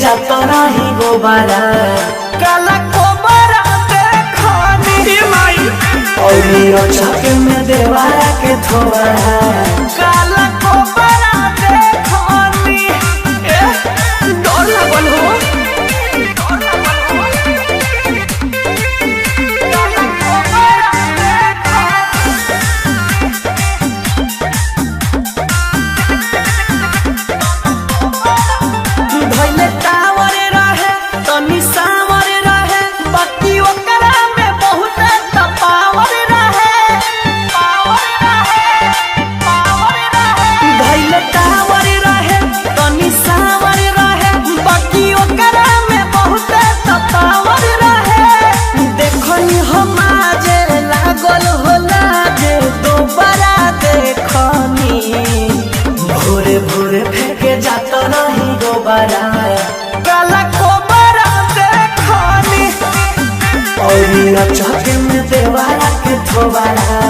जाता नहीं गोबारा काला कोबरा देखनी माई और छके में देवारा के थोड़ा काला कोबरा देखनी डर लगल हो भोरे फेंके जाता नहीं गोबारा काला कोबरा देखनी और छके में देवारा के थोबारा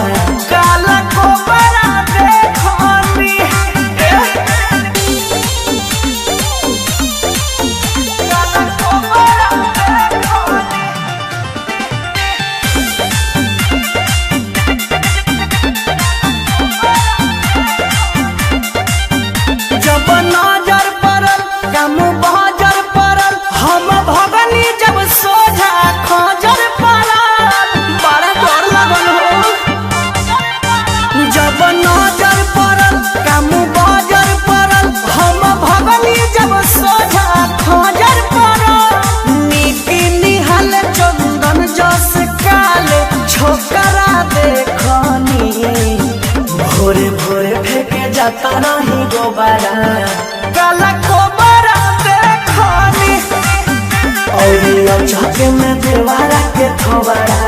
काला कोबरा देखनी काला कोबरा देखनी जब नजर पड़ल कम बजर पड़ल हम भगनी जब सोझा खजर पड़ल बड़ा डर लगल हो जब नजर पड़ल कम बजर पड़ल हम भगनी जब सोझा खजर पड़ल नीति निहल चंदन जस काले छोकरा देखनी भोरे भोरे फेंके जाता नहीं गोबारा काला कोबरा देखनी और छके में देवारा के थोबारा